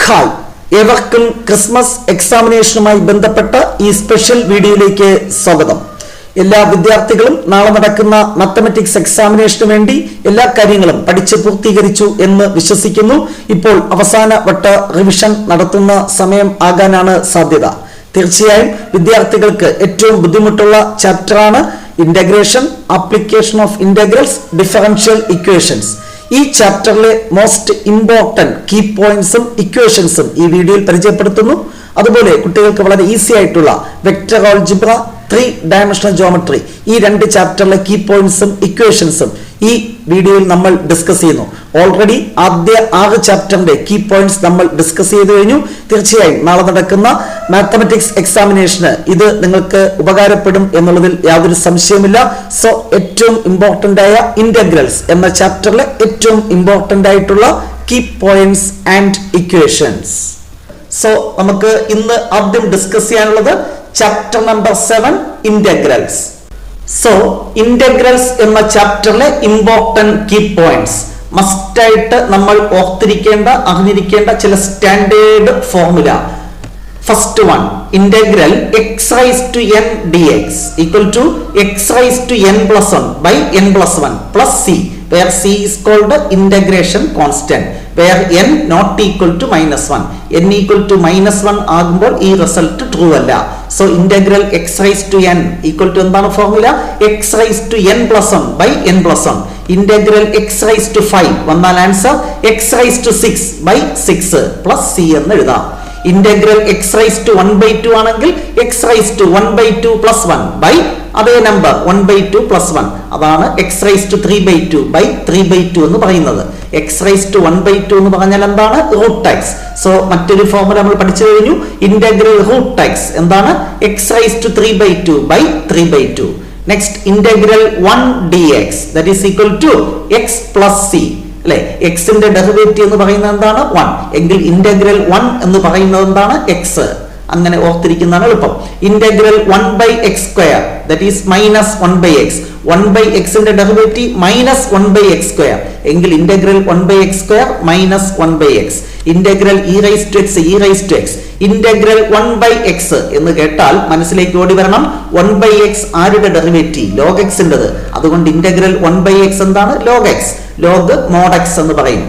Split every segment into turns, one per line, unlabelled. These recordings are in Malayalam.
ഹായ്, ഏവർക്കും ക്രിസ്മസ് എക്സാമിനേഷനുമായി ബന്ധപ്പെട്ട ഈ സ്പെഷ്യൽ വീഡിയോയിലേക്ക് സ്വാഗതം. എല്ലാ വിദ്യാർത്ഥികളും നാളെ നടക്കുന്ന മാത്തമാറ്റിക്സ് എക്സാമിനേഷന് വേണ്ടി എല്ലാ കാര്യങ്ങളും പഠിച്ച് പൂർത്തീകരിച്ചു എന്ന് വിശ്വസിക്കുന്നു. ഇപ്പോൾ അവസാന വട്ട റിവിഷൻ നടത്തുന്ന സമയം ആകാനാണ് സാധ്യത. തീർച്ചയായും വിദ്യാർത്ഥികൾക്ക് ഏറ്റവും ബുദ്ധിമുട്ടുള്ള ചാപ്റ്ററാണ് integration, application of integrals, differential equations. ഈ ചാപ്റ്ററിലെ മോസ്റ്റ് ഇമ്പോർട്ടന്റ് കീ പോയിന്റ്സും ഇക്വേഷൻസും ഈ വീഡിയോയിൽ പരിചയപ്പെടുത്തുന്നു. അതുപോലെ കുട്ടികൾക്ക് വളരെ ഈസി ആയിട്ടുള്ള വെക്ടർ ആൾജിബ്ര, 3 ഡയമെൻഷണൽ ജോമെട്രി, ഈ 2 ചാപ്റ്ററിലെ കീ പോയിന്റ്സും ഇക്വേഷൻസും ഈ വീഡിയോയിൽ നമ്മൾ ഡിസ്കസ് ചെയ്യുന്നു. ഓൾറെഡി ആദ്യ 6 ചാപ്റ്ററിന്റെ കീ പോയിന്റ്സ് നമ്മൾ ഡിസ്കസ് ചെയ്തു കഴിഞ്ഞു. തീർച്ചയായും നാളെ നടക്കുന്ന മാത്തമാറ്റിക്സ് എക്സാമിനേഷന് ഇത് നിങ്ങൾക്ക് ഉപകാരപ്പെടും എന്നുള്ളതിൽ യാതൊരു സംശയമില്ല. സോ ഏറ്റവും ഇമ്പോർട്ടന്റ് ആയ ഇന്റഗ്രൽസ് എന്ന ചാപ്റ്ററിലെ ഏറ്റവും ഇമ്പോർട്ടന്റ് ആയിട്ടുള്ള key points and equations. So നമുക്ക് ഇന്ന് ആദ്യം ഡിസ്കസ് ചെയ്യാനുള്ളത് chapter number 7 integrals. So integrals എന്ന ചാപ്റ്ററിലെ ഇമ്പോർട്ടന്റ് കീ പോയിന്റ്സ്, മസ്റ്റ് ആയിട്ട് നമ്മൾ ഓർത്തിരിക്കേണ്ട, അറിഞ്ഞിരിക്കേണ്ട ചില standard formula. First one, integral x raise to n dx equal to x raise to n plus 1 by n plus 1 plus c, where c is called integration constant, where n not equal to -1. n equal to -1 ആകുമ്പോൾ ഈ റിസൾട്ട് ട്രൂ അല്ല. So integral x raise to n equal to എന്താണ് formula? x raise to n plus 1 by n plus 1. Integral x raise to 5 വന്നാൽ answer x raise to 6 by 6 plus c എന്ന് എഴുതാം. ഇന്റഗ്രൽ x റൈസ് ടു 1/2 ആണെങ്കിൽ x raise to 1/2 plus 1 by അതേ നമ്പർ 1/2 plus 1, അതാണ് x റൈസ് ടു 3/2 by 3/2 എന്ന് പറയുന്നത്. x റൈസ് ടു 1/2 എന്ന് പറഞ്ഞാൽ എന്താണ്? Root x. സോ മറ്റൊരു ഫോർമുല നമ്മൾ പഠിച്ചു കഴിഞ്ഞു. ഇന്റഗ്രൽ റൂട്ട് x എന്താണ്? x raise to 3/2 by 3/2. Next integral 1 dx that is equal to x plus c അല്ലെ. എക്സിന്റെ ഡെറിവേറ്റീവ് എന്ന് പറയുന്നത് എന്താണ്? 1 എങ്കിൽ ഇന്റഗ്രൽ 1 എന്ന് പറയുന്നത് എന്താണ്? x. അങ്ങനെ ഓർത്തിരിക്കുന്നതാണ് എളുപ്പം. Integral 1/x² that is -1/x. 1/x ന്റെ ഡെറിവേറ്റീവ് -1/x², എങ്കിൽ integral 1/x² -1/x. Integral e raise to x integral 1/x എന്ന് കേട്ടാൽ മനസ്സിലേക്ക് ഓടി വരണം 1/x ആരുടെ ഡെറിവേറ്റീവ്? log x ൻ്റെത്. അതുകൊണ്ട് ഇന്റഗ്രൽ 1/x എന്താണ്? log x, log mod x എന്ന് പറയും.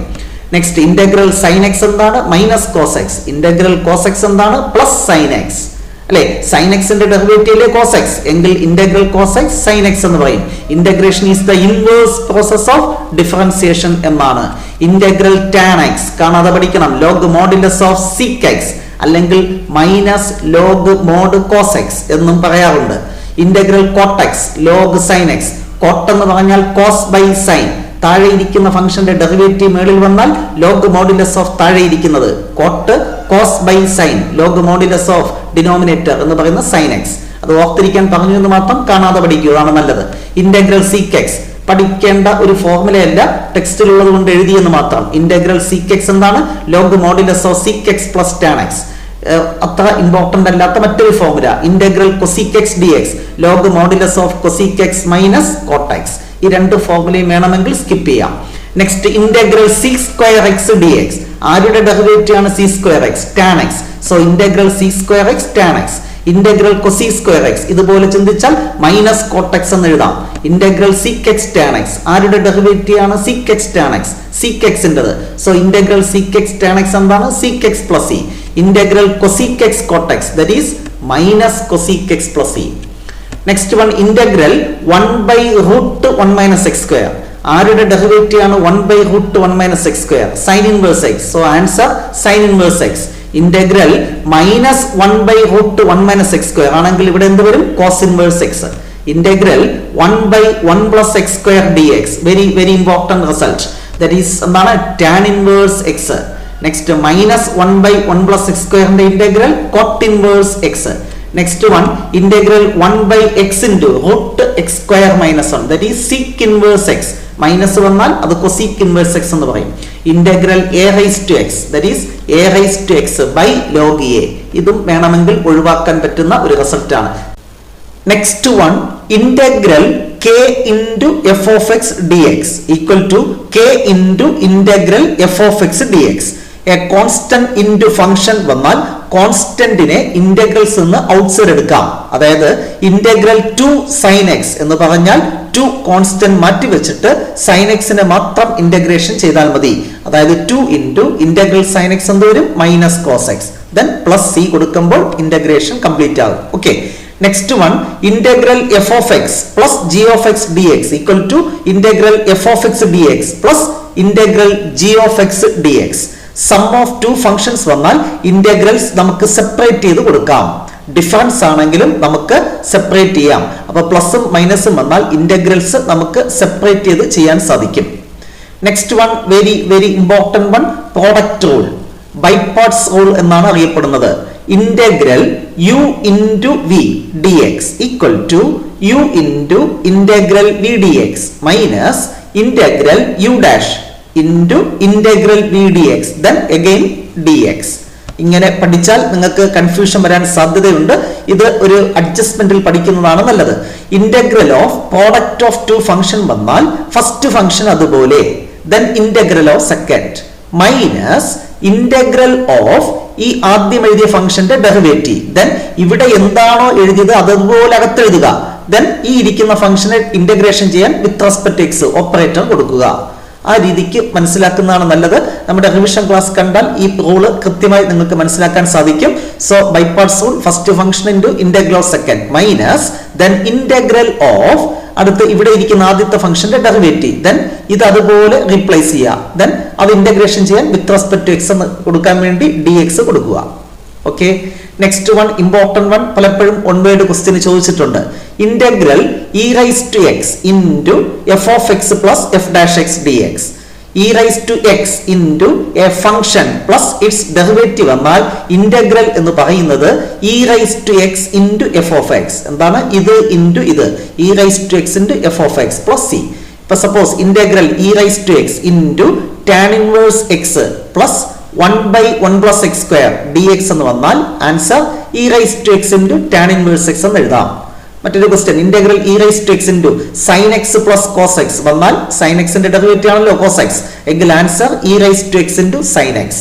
നെക്സ്റ്റ് ഇന്റഗ്രൽ sin x എന്താണ്? Minus cos x. Integral cos x എന്താണ്? പ്ലസ് sin x അല്ലെ. sin x ന്റെ ഡെറിവേറ്റീവ് അല്ലേ cos x, എങ്കിൽ integral cos x sin x എന്ന് പറയും. Integration is the inverse process of differentiation എന്നാണ്. ഇന്റഗ്രൽ tan x കാണാതെ പഠിക്കണം. log modulus of sec x അല്ലെങ്കിൽ minus log mod cos x എന്നും പറയാറുണ്ട്. Integral cot x log sin x. cot എന്ന് പറഞ്ഞാൽ cos by sin. താഴെ ഇരിക്കുന്ന ഫംഗ്ഷന്റെ ഡെറിവേറ്റീവ് മേളിൽ വന്നാൽ ലോഗ് മോഡുലസ് ഓഫ് താഴെ ഇരിക്കുന്നത് cot cos by sine, log modulus of denominator എന്ന് പറയുന്ന സൈൻ എക്സ്. അത് ഓർത്തിരിക്കാൻ പറഞ്ഞു എന്ന് മാത്രം, കാണാതെ പഠിക്കുകയാണ് നല്ലത്. ഇന്റഗ്രൽ സീക് എക്സ് പഠിക്കേണ്ട ഒരു ഫോർമുലയല്ല, ടെക്സ്റ്റിലുള്ളത് കൊണ്ട് എഴുതിയെന്ന് മാത്രം. ഇന്റഗ്രൽ സീക് എക്സ് എന്താണ്? Log modulus of seek X plus tan X. അത്ര ഇമ്പോർട്ടന്റ് അല്ലാത്ത മറ്റൊരു formula integral cosec X d X, log modulus of cosec X minus coat X. ഈ 2 ഫോർമുലയും വേണമെങ്കിൽ സ്കിപ്പ് ചെയ്യാം. Next integral c² x dx, ആരുടെ ഡെറിവേറ്റീവ് ആണ്? c² x tan x. So integral c² x tan x. Integral cosec² x ഇതുപോലെ ചിന്തിച്ചാൽ മൈനസ് കോട്ട് എക്സ് എന്ന് എഴുതാം. Integral sec x tan x, ആരുടെ ഡെറിവേറ്റീവ് ആണ്? sec x tan x, sec x ൻ്റെത്. So integral sec x tan x എന്താണ്? sec x plus e. Integral cosec x cot x that is minus cosec x plus e. Next one integral 1/√1 - x², ആരുടെ ഡെറിവേറ്റീവ് ആണ്? 1/√1 - x², sine inverse x. So answer sine inverse x. Integral -1/√1 - x² ആണെങ്കിൽ ഇവിടെ എന്ത് വരും? Cos inverse x. Integral 1/1 + x² dx, very very important result, that is എന്താണ്? Tan inverse x. Next -1/1 + x² ന്റെ integral cot inverse x. Next one integral 1/x into √x² - 1 that is sec inverse x. Minus വന്നാൽ അത് കൊസീക് ഇൻവേഴ്സ് x എന്ന് പറയും. Integral a raise to x that is a raise to x by log a. ഇതും വേണമെങ്കിൽ ഒഴിവാക്കാൻ പറ്റുന്ന ഒരു റിസൾട്ട് ആണ്. Next one integral k into f of x dx equal to k into integral f of x dx. A constant into function വന്നാൽ കോൺസ്റ്റന്റിനെ ഇന്റഗ്രൽസ് നിന്ന് ഔട്ട്സൈഡ് എടുക്കാം. അതായത് ഇന്റഗ്രൽ ടു സൈൻ എക്സ് എന്ന് പറഞ്ഞാൽ ടു കോൺസ്റ്റന്റ് മാറ്റി വെച്ചിട്ട് സൈൻ എക്സിനെ മാത്രം ഇന്റഗ്രേഷൻ ചെയ്താൽ മതി. അതായത് 2 ഇൻറ്റു ഇന്റഗ്രൽ സൈൻ എക്സ് എന്ത് വരും? Minus cos x. Then plus c കൊടുക്കുമ്പോൾ ഇന്റഗ്രേഷൻ കംപ്ലീറ്റ് ആകും. Okay, next one integral f of x plus g of x d X equal to integral f of x d x plus integral g of x d x. Sum of two functions വന്നാൽ ഇന്റഗ്രൽസ് നമുക്ക് സെപ്പറേറ്റ് ചെയ്ത് കൊടുക്കാം. ഡിഫറൻസ് ആണെങ്കിലും നമുക്ക് സെപ്പറേറ്റ് ചെയ്യാം. അപ്പൊ പ്ലസും മൈനസും വന്നാൽ ഇന്റഗ്രൽസ് നമുക്ക് സെപ്പറേറ്റ് ചെയ്ത് ചെയ്യാൻ സാധിക്കും. Next one very very important one, product rule, by parts rule എന്നാണ് അറിയപ്പെടുന്നത്. Integral u into v d X equal to u into integral v d x minus integral u dash into integral v d x then again d x. ഇങ്ങനെ പഠിച്ചാൽ നിങ്ങൾക്ക് കൺഫ്യൂഷൻ വരാൻ സാധ്യതയുണ്ട്. ഇത് ഒരു അഡ്ജസ്റ്റ്മെന്റിൽ പഠിക്കുന്നതാണ് നല്ലത്. Integral of product of to function വന്നാൽ ഫസ്റ്റ് ഫംഗ്ഷൻ അതുപോലെ, then integral of second minus integral of ഈ ആദ്യം എഴുതിയ ഫംഗ്ഷന്റെ ഡെറിവേറ്റീവ്. ദെൻ ഇവിടെ എന്താണോ എഴുതിയത് അതുപോലെ അകത്തെഴുതുക. ദെൻ ഈ ഇരിക്കുന്ന ഫംഗ്ഷനെ ഇന്റഗ്രേഷൻ ചെയ്യാൻ വിത്ത് റെസ്പെക്ട് എക്സ് ഓപ്പറേറ്റർ കൊടുക്കുക. ആ രീതിക്ക് മനസ്സിലാക്കുന്നതാണ് നല്ലത്. നമ്മുടെ റിവിഷൻ ക്ലാസ് കണ്ടാൽ ഈ റൂള് കൃത്യമായി നിങ്ങൾക്ക് മനസ്സിലാക്കാൻ സാധിക്കും. So by parts rule, first function into integral of second minus then integral of അടുത്ത് ഇവിടെ ഇരിക്കുന്ന ആദ്യത്തെ ഫംഗ്ഷന്റെ ഡെറിവേറ്റീവ്. ദെൻ ഇത് അതുപോലെ റീപ്ലേസ് ചെയ്യുക. ദെൻ അത് ഇന്റഗ്രേഷൻ ചെയ്യാൻ വിത്ത് റെസ്പെക്ട് ടു എക്സ് എന്ന് കൊടുക്കാൻ വേണ്ടി ഡി എക്സ് കൊടുക്കുക. Okay, next one important one, പലപ്പോഴും വൺ വേർഡ് ക്വസ്റ്റ്യൻ ചോദിച്ചിട്ടുണ്ട്. Integral e raise to x into f of x plus f dash x d x. E raise to x into a function plus its derivative എന്നാൽ ഇന്റഗ്രൽ എന്ന് പറയുന്നത് e raise to x into f of x. എന്താണ് ഇത്? ഇൻറ്റു ഇത് e raise to x into f of x plus c. ഇപ്പൊ suppose integral e raise to x into tan inverse x plus 1/1 plus x square dx എന്ന് വന്നാൽ answer e raised to x into tan inverse x എന്ന് എഴുതാം. മറ്റൊരു question, integral e raised to x into sin x plus cos x വന്നാൽ sin x ന്റെ ഡെറിവേറ്റീവ് ആണല്ലോ cos x, എങ്കിൽ answer e raised to x into sin x.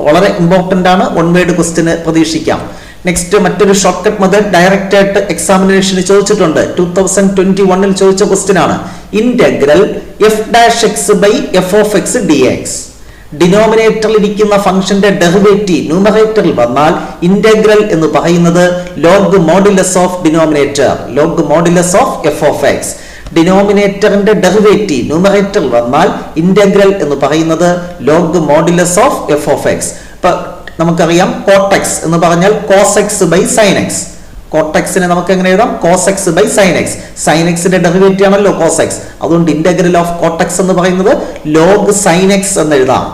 വളരെ ഇമ്പോർട്ടന്റ് ആണ്, വൺ വേർഡ് ക്വസ്റ്റ്യൻ പ്രതീക്ഷിക്കാം. നെക്സ്റ്റ് മറ്റൊരു ഷോർട്ട് കട്ട് മെത്തേഡ് ഡയറക്റ്റ് ആയിട്ട് എക്സാമിനേഷന് ചോദിച്ചിട്ടുണ്ട്. 2021 ചോദിച്ച ക്വസ്റ്റ്യൻ ആണ്. Integral f dash x by f of x dx. ഡിനോമിനേറ്ററിൽ ഇരിക്കുന്ന ഫംഗ്ഷന്റെ ഡെറിവേറ്റീവ് ന്യൂമറേറ്ററിൽ വന്നാൽ ഇന്റഗ്രൽ എന്ന് പറയുന്നത് log modulus of denominator, log modulus of F of X. ഡിനോമിനേറ്ററിന്റെ ഡെറിവേറ്റീവ് ന്യൂമറേറ്ററിൽ വന്നാൽ ഇന്റഗ്രൽ എന്ന് പറയുന്നത് log modulus of F of X. ഇപ്പൊ നമുക്കറിയാം കോട്ടെക്സ് എന്ന് പറഞ്ഞാൽ cos X by sine X. കോട്ടെക്സിനെ നമുക്ക് എങ്ങനെ എഴുതാം? Cos X by sine X. Sine എക്സിന്റെ ഡെറിവേറ്റീവ് ആണല്ലോ കോസ് എക്സ്. അതുകൊണ്ട് ഇന്റഗ്രൽ ഓഫ് കോട്ടെക്സ് എന്ന് പറയുന്നത് ലോഗ് സൈൻ എക്സ് എന്ന് എഴുതാം.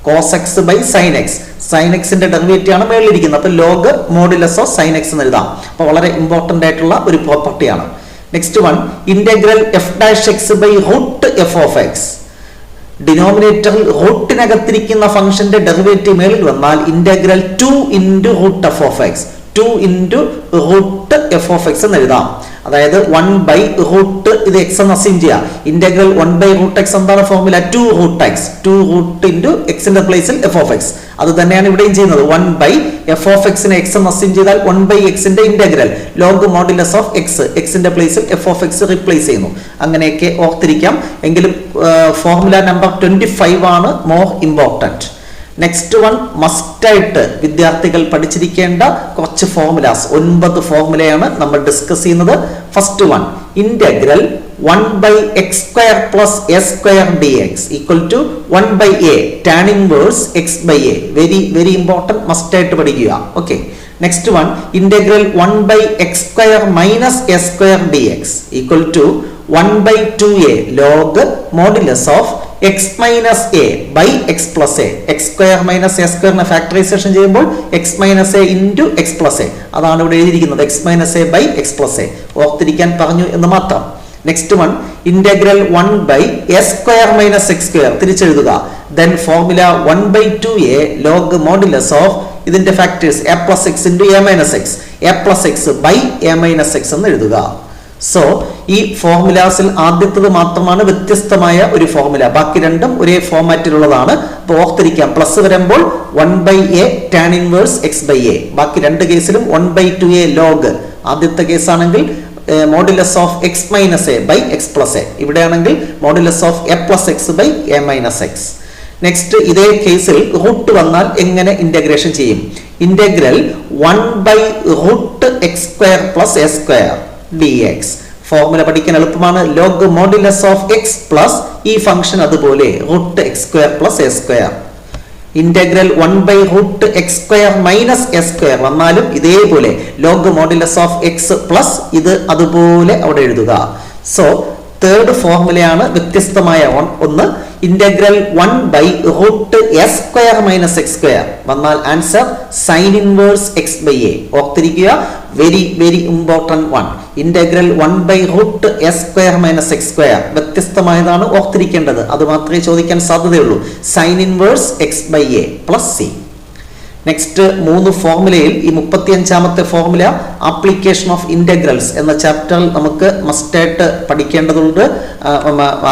Cos X by sine X, sine എക്സിന്റെ ഡെറിവേറ്റീവ് ആണ് മേളിലിരിക്കുന്നത്. അപ്പൊ log modulus of sine X എന്ന് എഴുതാം. അപ്പൊ വളരെ ഇമ്പോർട്ടന്റ് ആയിട്ടുള്ള ഒരു പ്രോപ്പർട്ടിയാണ്. Next one, integral f dash x by root f of x. ഡിനോമിനേറ്ററിൽ റൂട്ടിനകത്തിരിക്കുന്ന ഫംഗ്ഷന്റെ ഡെറിവേറ്റീവ് മേളിൽ വന്നാൽ integral 2 into root f of x, 2 into root f of x എന്ന് എഴുതാം. അതായത് 1 ബൈ റൂട്ട് ഇത് എക്സ് എന്ന് അസ്യൂം ചെയ്യാം. ഇന്റഗ്രൽ 1 ബൈ റൂട്ട് എക്സ് എന്താണ് formula? 2 root x, 2 root into എക്സിന്റെ പ്ലേസിൽ എഫ് ഓഫ് എക്സ്. അത് തന്നെയാണ് ഇവിടെയും ചെയ്യുന്നത്. 1 ബൈ എഫ് ഓഫ് എക്സിനെ എക്സ് എന്ന് അസ്യൂം ചെയ്താൽ 1 ബൈ എക്സിന്റെ integral log modulus of X, എക്സിന്റെ പ്ലേസിൽ എഫ് ഓഫ് എക്സ് റീപ്ലേസ് ചെയ്യുന്നു. അങ്ങനെയൊക്കെ ഓർത്തിരിക്കാം. എങ്കിലും ഫോർമുല നമ്പർ 25 ആണ് മോർ ഇമ്പോർട്ടന്റ്. നെക്സ്റ്റ് വൺ, മസ്റ്റായിട്ട് വിദ്യാർത്ഥികൾ പഠിച്ചിരിക്കേണ്ട കുറച്ച് ഫോർമുലാസ്, 9 ഫോർമുലയാണ് നമ്മൾ ഡിസ്കസ് ചെയ്യുന്നത്. First one, integral 1 by X square plus A square D X equal to 1 by A tan inverse X by A. Very very important, മസ്റ്റായിട്ട് പഠിക്കുക. Okay, next one, integral 1 by X square minus A square D X equal to 1 by 2a log modulus of x minus A by X plus A. X square minus A സ്ക്വയറിനെ ഫാക്ടറൈസേഷൻ ചെയ്യുമ്പോൾ X minus A into X plus A. അതാണ് ഇവിടെ എഴുതിയിരിക്കുന്നത്, X minus A by X plus A. ഓർത്തിരിക്കാൻ പറഞ്ഞു എന്ന് മാത്രം. Next one, integral 1 by A square minus X square തിരിച്ചെഴുതുക. Then formula 1 by 2a log modulus of ഇതിന്റെ factors A plus X into A minus X, A plus X by A minus X എന്ന് എഴുതുക. സോ ഈ ഫോർമുലാസിൽ ആദ്യത്തത് മാത്രമാണ് വ്യത്യസ്തമായ ഒരു ഫോർമുല, ബാക്കി രണ്ടും ഒരേ ഫോർമാറ്റിലുള്ളതാണ്. അപ്പോൾ ഓർത്തിരിക്കാം, പ്ലസ് വരുമ്പോൾ 1/a tan inverse x/a. ബാക്കി രണ്ട് കേസിലും 1/2a log. ആദ്യത്തെ കേസാണെങ്കിൽ modulus of X minus A by X plus A. ഇവിടെയാണെങ്കിൽ modulus of A plus X by A minus X. Next ഇതേ കേസിൽ റൂട്ട് വന്നാൽ എങ്ങനെ ഇന്റഗ്രേഷൻ ചെയ്യും? Integral 1/√x² + a²dx. ഫോർമുല പഠിക്കാൻ എളുപ്പമാണ്. Log modulus of x plus ഈ ഫംഗ്ഷൻ അതുപോലെ √x² + a². Integral 1/√x² - a² വന്നാലും ഇതേപോലെ log modulus of x plus ഇത് അതുപോലെ അവിടെ എഴുതുക. സോ തേർഡ് ഫോർമുലയാണ് വ്യത്യസ്തമായ ഒന്ന്. ഇന്റഗ്രൽ 1/√a² - x² വന്നാൽ ആൻസർ സൈൻ ഇൻവേഴ്സ് x/a. ഓർത്തിരിക്കുക, very very important one. Integral 1/√a² - x² വ്യത്യസ്തമായതാണ്, ഓർത്തിരിക്കേണ്ടത്. അത് മാത്രമേ ചോദിക്കാൻ സാധ്യതയുള്ളൂ. Sine inverse x/a + c. Next 3 ഫോർമുലയിൽ ഈ 35ാമത്തെ ഫോർമുല ആപ്ലിക്കേഷൻ ഓഫ് ഇന്റഗ്രൽസ് എന്ന ചാപ്റ്ററിൽ നമുക്ക് മസ്റ്റായിട്ട് പഠിക്കേണ്ടതുണ്ട്,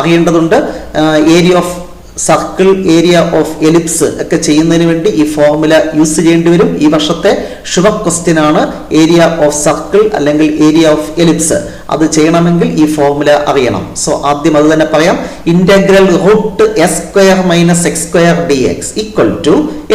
അറിയേണ്ടതുണ്ട്. Area of circle, area of ellipse ഒക്കെ ചെയ്യുന്നതിന് വേണ്ടി ഈ ഫോർമുല യൂസ് ചെയ്യേണ്ടി വരും. ഈ വർഷത്തെ ഷുവർ ക്വസ്റ്റ്യൻ ആണ് ഏരിയ ഓഫ് സർക്കിൾ അല്ലെങ്കിൽ ഏരിയ ഓഫ് എലിപ്സ്. അത് ചെയ്യണമെങ്കിൽ ഈ ഫോർമുല അറിയണം. സോ ആദ്യം അത് തന്നെ പറയാം. Integral √a² - x²dx =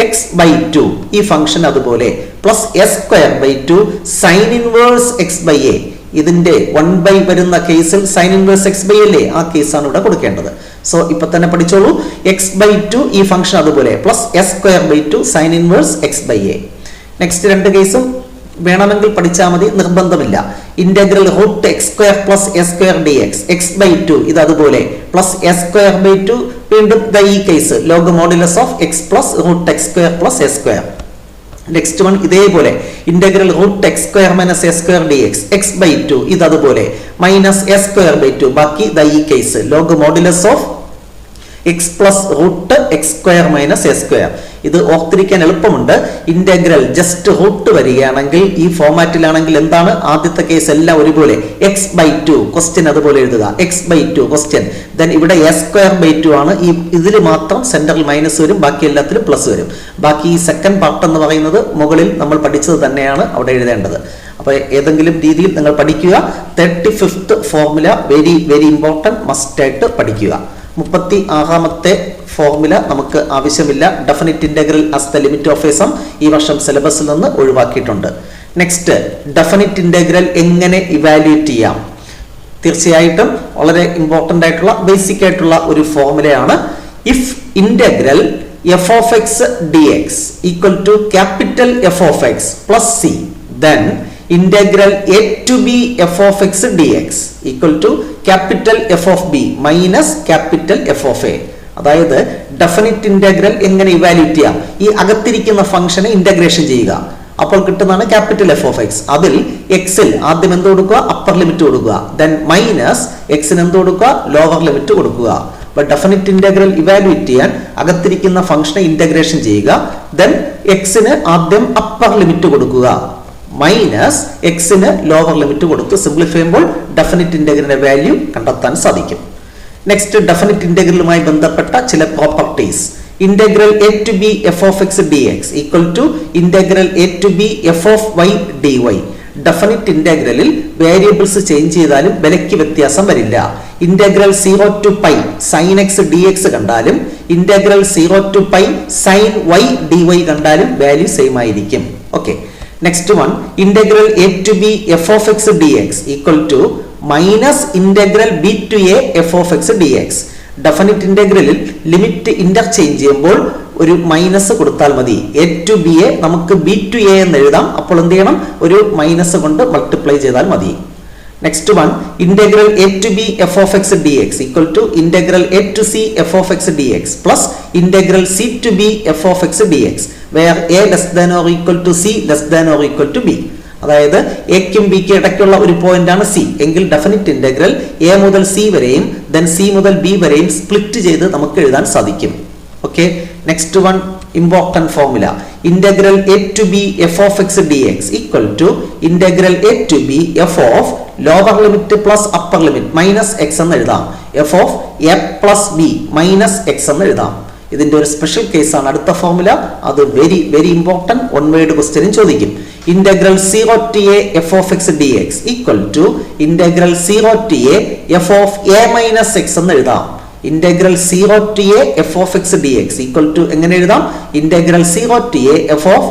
x/2. ഈ ഫംഗ്ഷൻ അതുപോലെ plus a²/2 sine inverse x/a. ഇതിന്റെ 1/ വരുന്ന കേസിൽ സൈൻ ഇൻവേഴ്സ് x/a ആ കേസാണ് ഇവിടെ കൊടുക്കേണ്ടത്. സോ ഇപ്പൊ തന്നെ പഠിച്ചോളൂ. x/2 ഈ ഫംഗ്ഷൻ അതുപോലെ plus a²/2 sine inverse x/a. Next രണ്ട് കേസും വേണമെങ്കിൽ പഠിച്ചാൽ മതി, നിർബന്ധമില്ല. ഇന്റഗ്രൽ √x² + a²dx x/2 ഇത് അതുപോലെ പ്ലസ് a²/2 വീണ്ടും ഈ case log modulus of x plus √x² + a². Next one ഇതേപോലെ ഇന്റഗ്രൽ √x² - a²dx x/2 ഇത് അതുപോലെ മൈനസ് a²/2 ബാക്കി ഈ case log modulus of x plus √x² - a². ഇത് ഓർത്തിരിക്കാൻ എളുപ്പമുണ്ട്. ഇന്റഗ്രൽ ജസ്റ്റ് റൂട്ട് വരികയാണെങ്കിൽ ഈ ഫോമാറ്റിലാണെങ്കിൽ എന്താണ് ആദ്യത്തെ കേസ് എല്ലാം ഒരുപോലെ x/2 ക്വസ്റ്റ്യൻ അതുപോലെ എഴുതുക. x/2 ക്വസ്റ്റ്യൻ, ദെൻ ഇവിടെ a²/2 ആണ്. ഈ ഇതിൽ മാത്രം സെന്ററിൽ മൈനസ് വരും, ബാക്കി എല്ലാത്തിലും പ്ലസ് വരും. ബാക്കി ഈ സെക്കൻഡ് പാർട്ട് എന്ന് പറയുന്നത് മുകളിൽ നമ്മൾ പഠിച്ചത് തന്നെയാണ് അവിടെ എഴുതേണ്ടത്. അപ്പൊ ഏതെങ്കിലും രീതിയിൽ നിങ്ങൾ പഠിക്കുക. 35th formula very very important, must ആയിട്ട് പഠിക്കുക. 36ാമത്തെ ഫോർമുല നമുക്ക് ആവശ്യമില്ല. Definite integral as the limit of a sum ഈ വർഷം സിലബസിൽ നിന്ന് ഒഴിവാക്കിയിട്ടുണ്ട്. നെക്സ്റ്റ് ഡെഫിനിറ്റ് ഇന്റഗ്രൽ എങ്ങനെ ഇവാലുവേറ്റ് ചെയ്യാം? തീർച്ചയായിട്ടും വളരെ ഇമ്പോർട്ടന്റ് ആയിട്ടുള്ള ബേസിക് ആയിട്ടുള്ള ഒരു ഫോർമുലയാണ്. If integral f(x) dx = capital F(x) plus c, then integral a to b f(x) dx = capital F(b) minus capital F(a). അതായത് ഡെഫിനിറ്റ് ഇന്റഗ്രൽ എങ്ങനെ ഇവാലുവേറ്റ് ചെയ്യാം? ഈ അകത്തിരിക്കുന്ന ഫംഗ്ഷനെ ഇന്റഗ്രേഷൻ ചെയ്യുക, അപ്പോൾ കിട്ടുന്നതാണ് ക്യാപിറ്റൽ F(x). അതിൽ എക്സിൽ ആദ്യം എന്ത് കൊടുക്കുക? അപ്പർ ലിമിറ്റ് കൊടുക്കുക. ദെൻ മൈനസ് എക്സിന് എന്ത് കൊടുക്കുക? ലോവർ ലിമിറ്റ് കൊടുക്കുക. ഡെഫിനിറ്റ് ഇന്റഗ്രൽ ഇവാലുവേറ്റ് ചെയ്യാൻ അകത്തിരിക്കുന്ന ഫംഗ്ഷനെ ഇന്റഗ്രേഷൻ ചെയ്യുക. ദെൻ എക്സിന് ആദ്യം അപ്പർ ലിമിറ്റ് കൊടുക്കുക, മൈനസ് എക്സിന് ലോവർ ലിമിറ്റ് കൊടുത്ത് സിംപ്ലിഫൈ ചെയ്യുമ്പോൾ ഡെഫിനിറ്റ് ഇന്റഗ്രലിന്റെ വാല്യൂ കണ്ടെത്താൻ സാധിക്കും. നെക്സ്റ്റ് ഡെഫിനിറ്റ് ഇന്റഗ്രലുമായി ബന്ധപ്പെട്ട ചില properties. Integral a to b f(x) dx = integral a to b f(y) dy. Definite ഇന്റഗ്രലിൽ വേരിയബിൾസ് ചേഞ്ച് ചെയ്താലും വിലയ്ക്ക് വ്യത്യാസം വരില്ല. Integral 0 to π sin x dx കണ്ടാലും integral 0 to π sin y dy കണ്ടാലും വാല്യൂ സെയിം ആയിരിക്കും. Okay, next one integral a to b f(x) dx = minus integral b to a f(x) dx. Definite ഇന്റഗ്രലിൽ ലിമിറ്റ് ഇന്റർചേഞ്ച് ചെയ്യുമ്പോൾ ഒരു മൈനസ് കൊടുത്താൽ മതി. a to b യെ നമുക്ക് b to a എന്ന് എഴുതാം. അപ്പോൾ എന്ത് ചെയ്യണം? ഒരു മൈനസ് കൊണ്ട് മൾട്ടിപ്ലൈ ചെയ്താൽ മതി. Next one integral a to b f(x) dx = integral a to c f(x) dx plus integral c to b f(x) dx where a less than or equal to c less than or equal to b. അതായത് എക്കും ബിക്ക് ഇടയ്ക്കുള്ള ഒരു പോയിന്റ് ആണ് സി എങ്കിൽ ഡെഫിനിറ്റ് ഇന്റഗ്രൽ എ മുതൽ സി വരെയും ദെൻ സി മുതൽ ബി വരെയും സ്പ്ലിറ്റ് ചെയ്ത് നമുക്ക് എഴുതാൻ സാധിക്കും. Okay, next one important formula. Integral a to b f(x) dx = integral a to b f of lower limit plus upper limit minus X എന്ന് എഴുതാം. f of a plus b minus X എന്ന് എഴുതാം. ഇതിന്റെ ഒരു സ്പെഷ്യൽ കേസാണ് അടുത്ത ഫോർമുല. അത് very very important. One word ക്വസ്റ്റ്യനും ചോദിക്കും. Integral 0 to a f of x dx equal to ഇന്റഗ്രൽ 0 to a f of a minus x എന്ന് എഴുതാം. ഇന്റഗ്രൽ 0 to a f of x dx equal to എങ്ങനെ എഴുതാം? ഇന്റഗ്രൽ 0 to a f of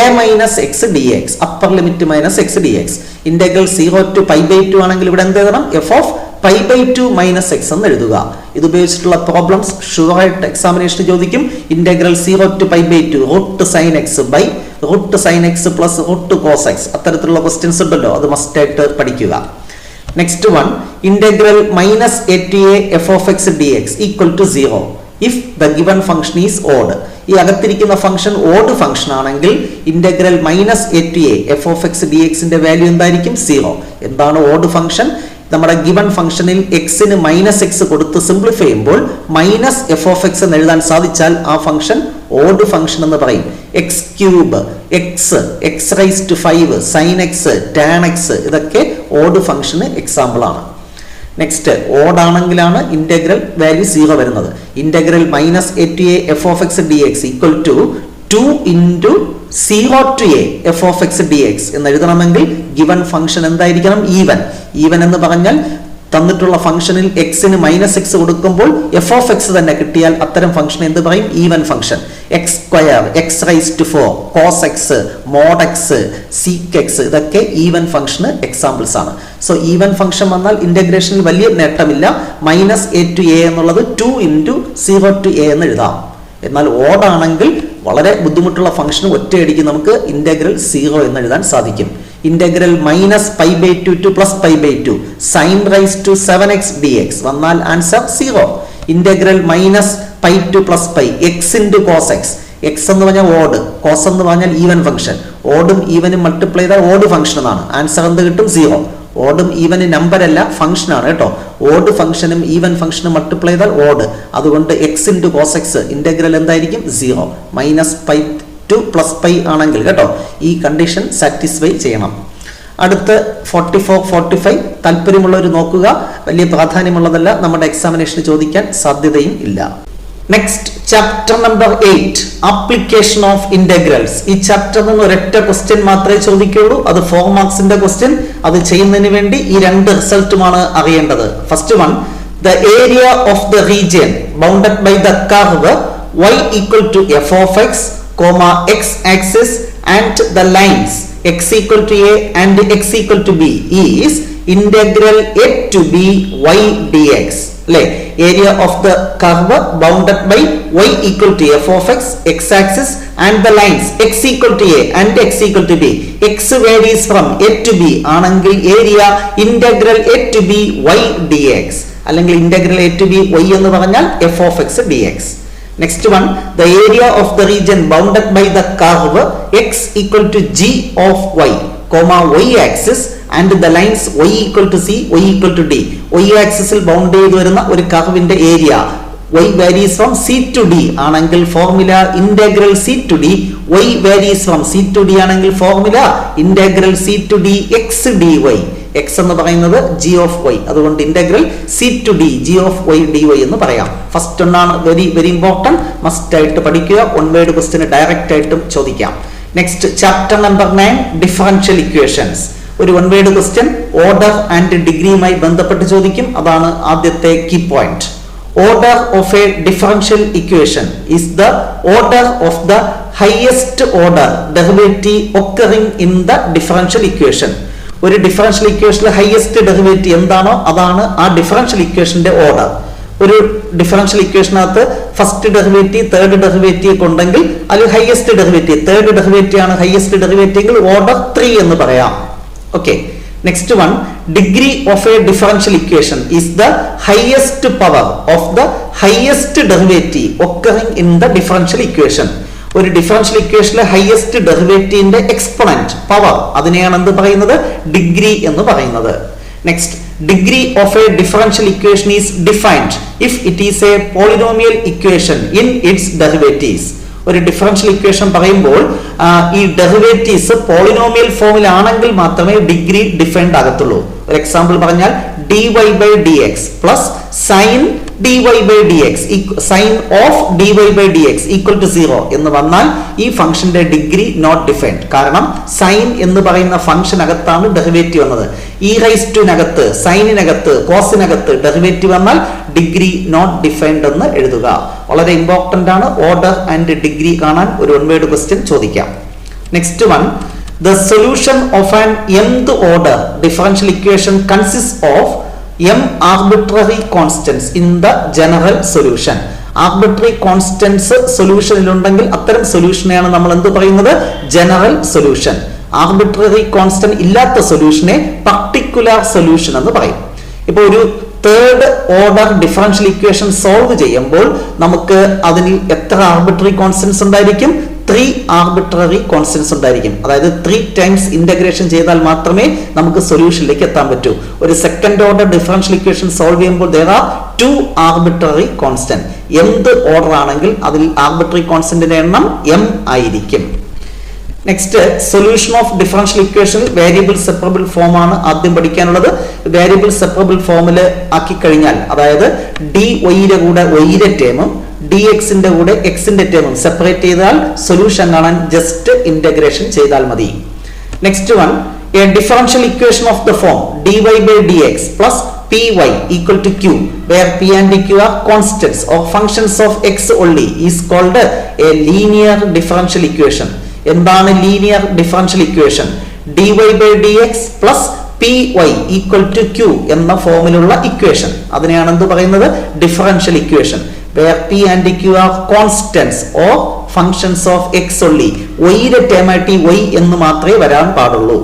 a minus x dx, upper limit minus x dx. ഇന്റഗ്രൽ 0 to pi by 2 ആണെങ്കിൽ ഇവിടെ എന്ത് എഴുതണം? f of pi by 2 minus x എന്ന് എഴുതുക. ഇത് ഉപയോഗിച്ചിട്ടുള്ള പ്രോബ്ലംസ് ഷുവറായിട്ട് എക്സാമിനേഷൻ ചോദിക്കും. Integral 0 to pi by 2 root sine x by root sine x plus root cos x, അത്തരത്തിലുള്ള ക്വസ്റ്റ്യൻസ് ഉണ്ടല്ലോ, അത് മസ്റ്റ് ആയിട്ട് പഠിക്കുക. Next one, integral minus a to a f of x dx equal to 0 if the given function is odd. ഈ അകത്തിരിക്കുന്ന ഫംഗ്ഷൻ ഓഡ് ഫംഗ്ഷൻ ആണെങ്കിൽ integral minus a to a f of x dx ന്റെ വാല്യൂ എന്തായിരിക്കും? 0. എന്താണ് ഓഡ് ഫംഗ്ഷൻ? നമ്മുടെ ഗിവൺ ഫംഗ്ഷനിൽ എക്സിന് മൈനസ് എക്സ് കൊടുത്ത് സിംപ്ലിഫൈ ചെയ്യുമ്പോൾ മൈനസ് എഫ് ഓഫ് എക്സ് എന്ന് എഴുതാൻ സാധിച്ചാൽ ആ ഫംഗ്ഷൻ ഓഡ് ഫംഗ്ഷൻ എന്ന് പറയും. X cube, x, x raise to 5, sine x, tan x, ഇതൊക്കെ ഓഡ് ഫംഗ്ഷന് എക്സാമ്പിൾ ആണ്. നെക്സ്റ്റ്, ഓഡ് ആണെങ്കിലാണ് ഇന്റഗ്രൽ വാല്യൂ 0 വരുന്നത്. Integral minus a to a f of x dx equal to 2 into 0 to a f of x dx എന്ന് എഴുതണമെങ്കിൽ ഗിവൺ ഫംഗ്ഷൻ എന്തായിരിക്കണം? ഈവൻ. ഈവൻ എന്ന് പറഞ്ഞാൽ തന്നിട്ടുള്ള ഫംഗ്ഷനിൽ എക്സിന് മൈനസ് എക്സ് കൊടുക്കുമ്പോൾ എഫ് ഓഫ് എക്സ് തന്നെ കിട്ടിയാൽ അത്തരം ഫംഗ്ഷൻ എന്ത് പറയും? Even function. X square, x raise to 4, cos x, mod x, sec x, ഇതൊക്കെ ഈവൻ ഫംഗ്ഷന് എക്സാമ്പിൾസ് ആണ്. സോ ഈവൻ ഫംഗ്ഷൻ വന്നാൽ ഇന്റഗ്രേഷനിൽ വലിയ നേട്ടമില്ല. മൈനസ് a to a എന്നുള്ളത് 2 into 0 to a എന്ന് എഴുതാം. എന്നാൽ ഓഡ് ആണെങ്കിൽ വളരെ ബുദ്ധിമുട്ടുള്ള ഫംഗ്ഷൻ ഒറ്റയടിക്ക് നമുക്ക് ഇന്റഗ്രൽ 0 എന്ന് എഴുതാൻ സാധിക്കും. Integral minus pi by 2 to plus pi by 2 sine raise to 7x dx വന്നാൽ answer 0. Integral minus pi to plus pi x into cos x. X എന്ന് പറഞ്ഞാൽ ഓഡ്, കോസ് എന്ന് പറഞ്ഞാൽ ഈവൻ ഫംഗ്ഷൻ. ഓഡും ഈവനും മൾട്ടിപ്ലൈ ചെയ്താൽ ഓഡ് ഫംഗ്ഷൻ എന്നാണ്. ആൻസർ എന്ത് കിട്ടും? 0. ഓഡും ഈവനും നമ്പർ അല്ല, ഫംഗ്ഷൻ ആണ് കേട്ടോ. ഓഡ് ഫംഗ്ഷനും ഈവൻ ഫംഗ്ഷനും മൾട്ടിപ്ലൈ ചെയ്താൽ ഓഡ്. അതുകൊണ്ട് x into cos x integral എന്തായിരിക്കും? 0. Minus pi to plus pi ആണെങ്കിൽ കേട്ടോ. ഈ കണ്ടീഷൻ സാറ്റിസ്ഫൈ ചെയ്യണം. അടുത്ത് 44, 45 താല്പര്യമുള്ളവർ നോക്കുക. വലിയ പ്രാധാന്യമുള്ളതല്ല, നമ്മുടെ എക്സാമിനേഷന് ചോദിക്കാൻ സാധ്യതയും ഇല്ല. Next, chapter number 8, application of integrals. ഈ ചാപ്റ്ററിൽ നിന്ന് ഒരൊറ്റ ക്വസ്റ്റ്യൻ മാത്രമേ ചോദിക്കുള്ളൂ. അത് 4 മാർക്സിന്റെ ക്വസ്റ്റ്യൻ. അത് ചെയ്യുന്നതിന് വേണ്ടി ഈ 2 റിസൾട്ടുമാണ് അറിയേണ്ടത്. First one, the area of the region bounded by the curve y equal to f of x, x axis and the lines x equal to a and x equal to b is integral a to b y dx. Area of the curve bounded by y equal to f of x, x axis and the lines x equal to a and x equal to b. X varies from a to b ആണെങ്കിൽ area integral a to b y dx അല്ലെങ്കിൽ integral a to b y എന്ന് പറഞ്ഞാൽ f of x dx. Next one, the area of the region bounded by the curve x equal to g of y, y axis and the lines y equal to c, y equal to d. Y axis il bound ചെയ്തു വരുന്ന ഒരു കർവിന്റെ area y varies from c to d ആണെങ്കിൽ formula integral c to d. y varies from c to d ആണെങ്കിൽ formula integral c to d x dy. x എന്ന് പറയുന്നത് g of y, അതുകൊണ്ട് integral c to d g of y dy എന്ന് പറയാം. ഫസ്റ്റ് ഒന്നാണ് വെരി വെരി ഇമ്പോർട്ടന്റ്, മസ്റ്റ് ആയിട്ട് പഠിക്കുക. വൺ വേർഡ് ക്വസ്റ്റ്യന് ഡയറക്റ്റ് ആയിട്ടും ചോദിക്കാം. Next, chapter number 9, differential equations. ഒരു one word question order and ഡിഗ്രിയുമായി ബന്ധപ്പെട്ട് ചോദിക്കും. അതാണ് ആദ്യത്തെ key point. Order of a differential equation is the order of the highest order derivative occurring in the differential equation. ഒരു ഡിഫറൻഷ്യൽ ഇക്വേഷനിലെ ഹൈയസ്റ്റ് ഡെറിവേറ്റീവ് എന്താണോ അതാണ് ആ ഡിഫറൻഷ്യൽ ഇക്വേഷന്റെ ഓർഡർ. ഒരു ഡിഫറൻഷ്യൽ ഇക്വേഷനകത്ത് ഫസ്റ്റ് ഡെറിവേറ്റീവ്, തേർഡ് ഡെറിവേറ്റീവ് ഒക്കെ ഉണ്ടെങ്കിൽ അതിൽ ഹൈയസ്റ്റ് ഡെറിവേറ്റീവ്, തേർഡ് ഡെറിവേറ്റീവ് ആണ് ഹൈയസ്റ്റ് ഡെറിവേറ്റീവ് എങ്കിൽ ഓർഡർ 3 എന്ന് പറയാം. Okay. Next one, degree of a differential equation is the highest power of the highest derivative occurring in the differential equation. ഒരു ഡിഫറൻഷ്യൽ ഇക്വേഷനിലെ ഹൈയസ്റ്റ് ഡെറിവേറ്റീവിന്റെ എക്സ്പോണന്റ് പവർ, അതിനെയാണ് എന്ത് പറയുന്നത്? ഡിഗ്രി എന്ന് പറയുന്നത്. Next, degree of a differential equation is defined if it is A polynomial equation in its derivatives. ഒരു ഡിഫറൻഷ്യൽ ഇക്വേഷൻ പറയുമ്പോൾ ഈ ഡെറിവേറ്റീവ്സ് പോളിനോമിയൽ ഫോമിൽ ആണെങ്കിൽ മാത്രമേ ഡിഗ്രി ഡിഫൈൻഡ് ആകത്തുള്ളൂ. ഒരു എക്സാമ്പിൾ പറഞ്ഞാൽ dy by dx plus sine dy by dx sine of dy by dx equal to 0 എന്ന് വന്നാൽ ഈ ഫംഗ്ഷന്റെ ഡിഗ്രി നോട്ട് ഡിഫൈൻഡ്. കാരണം സൈൻ എന്ന് പറയുന്ന ഫംഗ്ഷൻ അകത്താണ് ഡെറിവേറ്റീവ് വന്നത്. ഇ റൈസ് ടു നകത്ത്, സൈനിനകത്ത്, കോസിനകത്ത് ഡെറിവേറ്റീവ് വന്നാൽ ഡിഗ്രി നോട്ട് ഡിഫൈൻഡ് എന്ന് എഴുതുക. വളരെ ഇമ്പോർട്ടന്റ് ആണ്. ഓർഡർ ആൻഡ് ഡിഗ്രി കാണാൻ ഒരു വൺ വേർഡ് ക്വസ്റ്റ്യൻ ചോദിക്കാം. Next one, the solution of an mth order differential equation consists of m arbitrary constants in the general solution. Arbitrary constants സൊല്യൂഷനിൽ ഉണ്ടെങ്കിൽ അത്തരം സൊല്യൂഷനെയാണ് നമ്മൾ എന്ത് പറയുന്നത്? General solution. ആർബിട്രറി കോൺസ്റ്റന്റ് ഇല്ലാത്ത സൊല്യൂഷനെ പർട്ടിക്കുലർ സൊല്യൂഷൻ എന്ന് പറയും. ഇപ്പോൾ ഒരു third order differential equation solve ചെയ്യുമ്പോൾ നമുക്ക് അതിൽ എത്ര ആർബിട്രറി കോൺസ്റ്റന്റ്സ് ഉണ്ടായിരിക്കും? 3 ആർബിട്രറി കോൺസ്റ്റന്റ്സ് ഉണ്ടായിരിക്കും. അതായത് 3 ടൈംസ് ഇന്റഗ്രേഷൻ ചെയ്താൽ മാത്രമേ നമുക്ക് സൊല്യൂഷനിലേക്ക് എത്താൻ പറ്റൂ. ഒരു second order differential equation solve ചെയ്യുമ്പോൾ there are 2 ആർബിട്രറി കോൺസ്റ്റന്റ്. എന്ത് ഓർഡർ ആണെങ്കിൽ അതിൽ ആർബിട്രറി കോൺസ്റ്റന്റിന്റെ എണ്ണം m ആയിരിക്കും. നെക്സ്റ്റ്, സൊല്യൂഷൻ ഓഫ് ഡിഫറൻഷ്യൽ ഇക്വേഷനിൽ വേരിയബിൾ സെപ്പറബിൾ ഫോം ആണ് ആദ്യം പഠിക്കാനുള്ളത്. വേരിയബിൾ സെപ്പറബിൾ ഫോമിൽ ആക്കി കഴിഞ്ഞാൽ, അതായത് ഡി വൈയുടെ കൂടെ വൈയുടെ ടേമും dxന്റെ കൂടെ xന്റെ ടേമും സെപ്പറേറ്റ് ചെയ്താൽ സൊല്യൂഷൻ കാണാൻ ജസ്റ്റ് ഇന്റഗ്രേഷൻ ചെയ്താൽ മതി. Next one, A differential equation of the form dy by dx plus py equal to q where p and q are constants or functions of x only is called a linear differential equation. എന്താണ് linear differential equation? dy by dx plus py equal to q എന്ന ഫോമിലുള്ള ഇക്വേഷൻ, അതിനെയാണ് എന്ത് പറയുന്നത്? Differential equation. where p and q are constants or functions of x only. y-യുടെ ടേമായിട്ട് y എന്ന് മാത്രമേ വരാൻ പാടുള്ളൂ.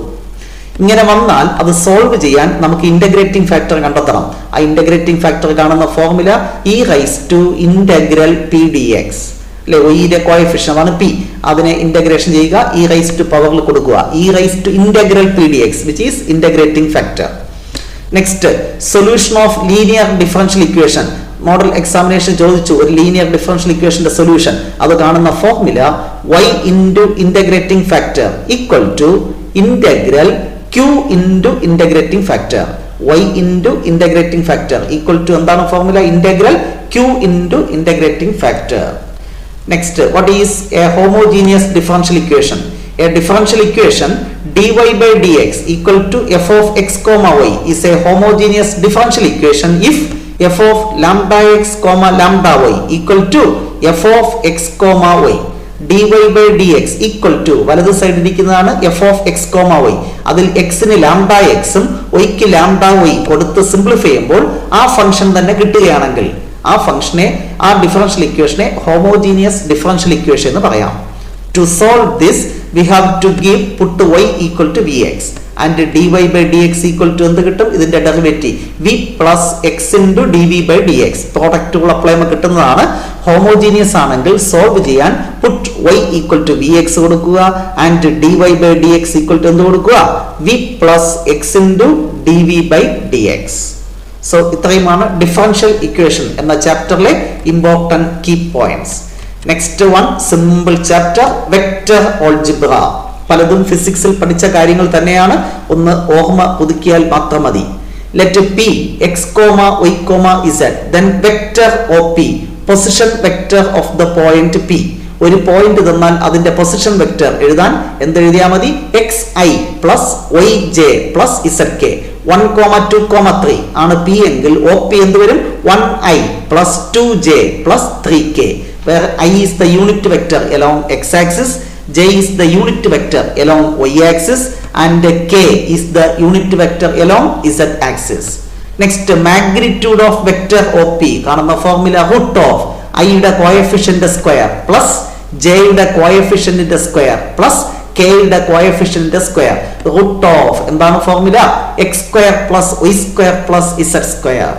ഇങ്ങനെ വന്നാൽ അത് സോൾവ് ചെയ്യാൻ നമുക്ക് ഇന്റഗ്രേറ്റിംഗ് ഫാക്ടർ കണ്ടെത്തണം. ആ ഇന്റഗ്രേറ്റിംഗ് ഫാക്ടർ കാണുന്ന formula e raise to integral p dx അല്ലെ. y-യുടെ കോഎഫിഷ്യന്റ് ആണ് p. അതിനെ ഇന്റഗ്രേഷൻ ചെയ്യുക, e റൈസ് ടു പവറിൽ കൊടുക്കുക, e raise to integral p dx which is integrating factor. Next, solution of linear differential equation. Model examination ചോദിച്ചു ഒരു ലീനിയർ ഡിഫറൻഷ്യൽ ഇക്വേഷന്റെ സൊല്യൂഷൻ. അത് കാണുന്ന formula y into integrating factor equal to integral q into integrating factor. y into integrating factor equal to എന്താണ് formula? Integral q into integrating factor. Next, what is a homogeneous differential equation? A differential equation dy by dx equal to f of x comma y is a homogeneous differential equation if f of lambda x comma lambda y equal to f of x comma y. dy by dx equal to വലത് സൈഡിൽ ഇരിക്കുന്നതാണ് f of x comma y. അതിൽ x ന് ലാംഡ x ഉം y ക്ക് ലാംഡ y കൊടുത്ത് സിംപ്ലിഫൈ ചെയ്യുമ്പോൾ ആ ഫംഗ്ഷൻ തന്നെ കിട്ടുകയാണെങ്കിൽ ആ ഫംഗ്ഷനെ, ആ ഡിഫറൻഷ്യൽ ഇക്വേഷനെ ഹോമോജീനിയസ് ഡിഫറൻഷ്യൽ ഇക്വേഷൻ എന്ന് പറയാം. To solve this we have to put y equal to vx and dy by dx equal to എന്ത് കിട്ടും? ഇതിന്റെ derivative v plus x into dv by dx. പ്രോഡക്റ്റുകൾ അപ്ലൈ ചെയ്യുമ്പോൾ കിട്ടുന്നതാണ്. ഹോമോജീനിയസ് ആണെങ്കിൽ സോൾവ് ചെയ്യാൻ put y equal to vx കൊടുക്കുക and dy by dx equal to എന്ത് കൊടുക്കുക? v plus x into dv by dx. So ഇത്രയുമാണ് ഡിഫറൻഷ്യൽ ഇക്വേഷൻ എന്ന ചാപ്റ്ററിലെ important key points. Next one, simple chapter vector algebra. പലതും ഫിസിക്സിൽ പഠിച്ച കാര്യങ്ങൾ തന്നെയാണ്, ഒന്ന് ഓർമ്മ പുതുക്കിയാൽ മാത്രം മതി. Let p x, y, z then vector of p, position vector of the point p. ഒരു പോയിന്റ് തന്നാൽ അതിന്റെ പൊസിഷൻ വെക്റ്റർ എഴുതാൻ എന്ത് എഴുതിയാൽ മതി? xi plus yj plus zk. 1, 2, 3 ആണ് p എങ്കിൽ OP എന്ത് വരും? 1i plus 2j plus 3k, where I is the unit vector along x-axis, j is the unit vector along y-axis and k is the unit vector along z-axis. Next, magnitude of vector OP കാണുന്ന ഫോർമുല root of i യുടെ കോഎഫിഷ്യന്റ് സ്ക്വയർ പ്ലസ് j യുടെ കോഎഫിഷ്യന്റിന്റെ സ്ക്വയർ പ്ലസ് k യുടെ കോഎഫിഷ്യന്റിന്റെ സ്ക്വയർ. റൂട്ട് ഓഫ് എന്താണ് formula? x square plus y square plus z square.